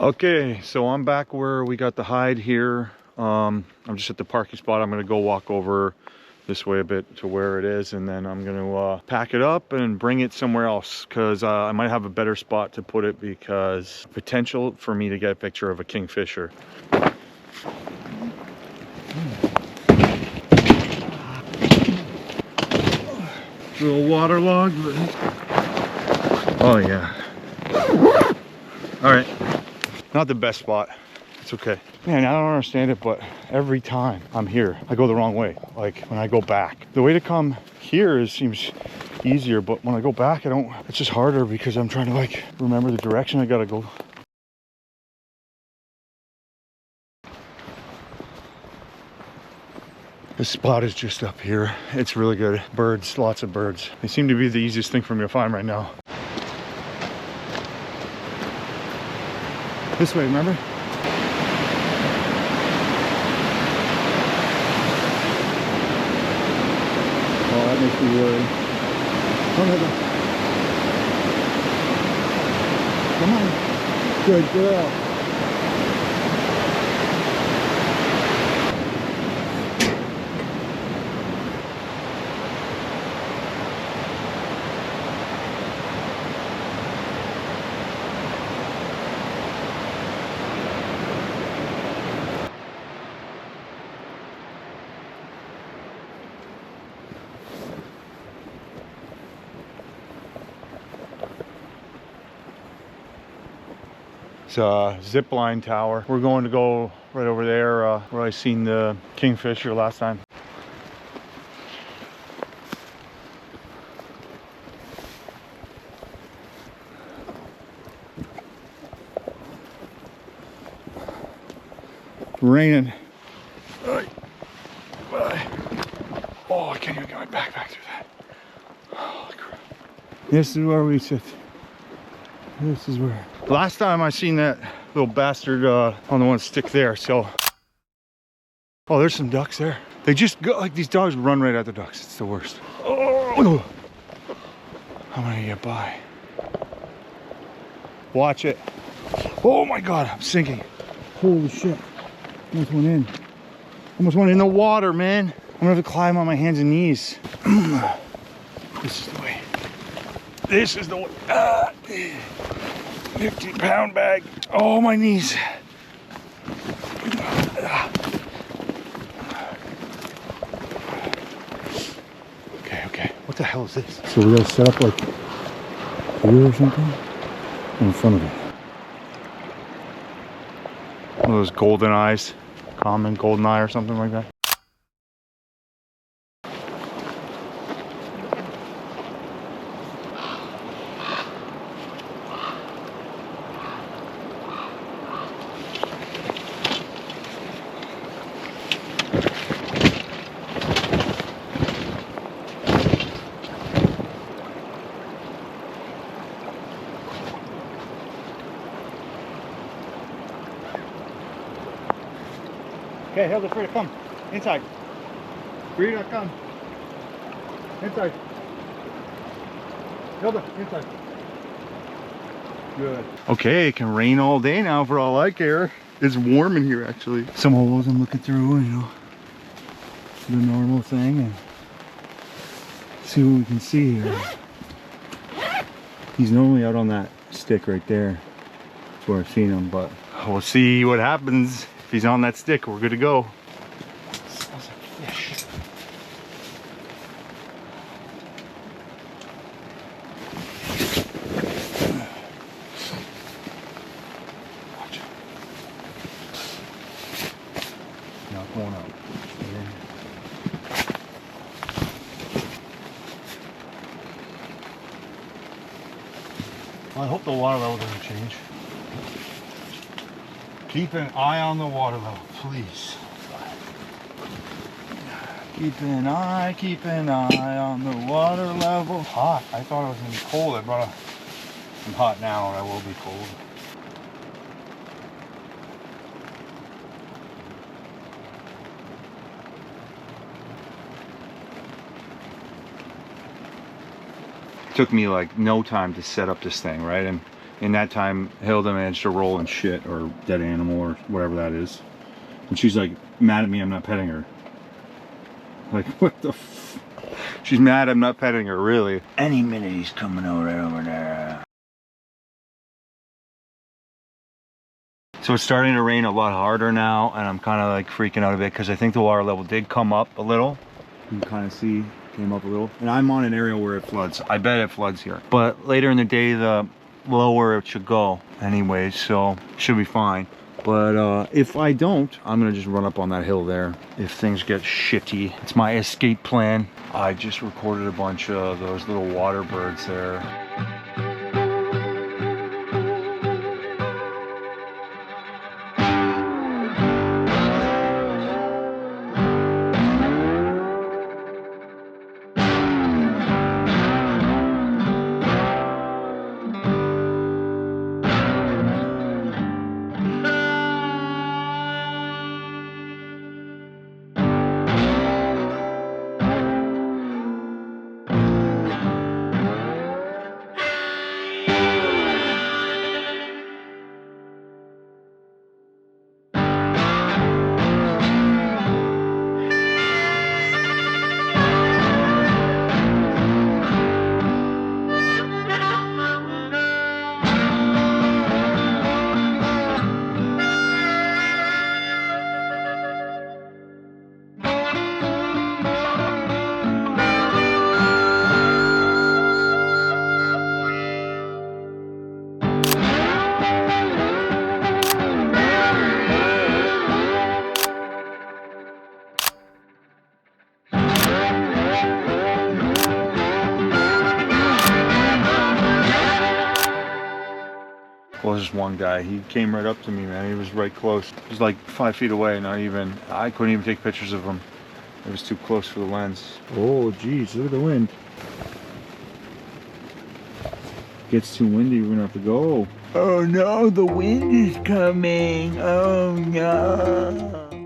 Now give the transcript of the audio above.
Okay, so I'm back where we got the hide here. I'm just at the parking spot. I'm gonna go walk over this way a bit to where it is, and then I'm gonna pack it up and bring it somewhere else, because I might have a better spot to put it, because potential for me to get a picture of a kingfisher. Little waterlogged. Oh yeah. All right. Not the best spot. It's okay. Man, I don't understand it, but every time I'm here, I go the wrong way. Like when I go back, the way to come here seems easier, but when I go back, it's just harder because I'm trying to like remember the direction I gotta go. This spot is just up here. It's really good. Birds, lots of birds. They seem to be the easiest thing for me to find right now. This way, remember? Oh, that makes me worry. Oh, no, no. Come on. Good girl. Zip line tower. We're going to go right over there where I seen the kingfisher last time. Raining. Oh, I can't even get my backpack through that. Oh, crap. This is where we sit. This is where. Last time I seen that little bastard on the one stick there, so. Oh, there's some ducks there. They just go, like these dogs run right at the ducks. It's the worst. Oh, I'm gonna get by. Watch it. Oh my God, I'm sinking. Holy shit. Almost went in. Almost went in the water, man. I'm gonna have to climb on my hands and knees. This is the way. This is the way. 50-pound bag. Oh, my knees. Okay. What the hell is this? So we gotta set up like here or something in front of it. One of those golden eyes, common golden eye or something like that. Okay, Hilda, free to come. Inside. Free to come. Inside. Hilda, inside. Good. Okay, it can rain all day now for all I care. It's warm in here actually. Some holes I'm looking through, you know, the normal thing, and see what we can see here. He's normally out on that stick right there. That's where I've seen him, but we'll see what happens. If he's on that stick, we're good to go. Smells like fish. Watch out. Not going out. Well, I hope the water level doesn't change. Keep an eye on the water level, please. Keep an eye on the water level. Hot. I thought it was gonna be cold. I'm hot now, and I will be cold. It took me like no time to set up this thing, right? And in that time, Hilda managed to roll in shit or dead animal or whatever that is. And she's like mad at me I'm not petting her. Like, what the f... She's mad I'm not petting her, really. Any minute he's coming over there. So it's starting to rain a lot harder now, and I'm kind of like freaking out a bit because I think the water level did come up a little. You can kind of see, came up a little. And I'm on an area where it floods. I bet it floods here. But later in the day, the lower it should go anyway, so should be fine. But if I don't, I'm gonna just run up on that hill there if things get shitty. It's my escape plan. I just recorded a bunch of those little water birds there. Well, there's one guy, he came right up to me, man. He was right close. He was like 5 feet away, not even. I couldn't even take pictures of him. It was too close for the lens. Oh, geez, look at the wind. Gets too windy, we're gonna have to go. Oh no, the wind is coming. Oh no.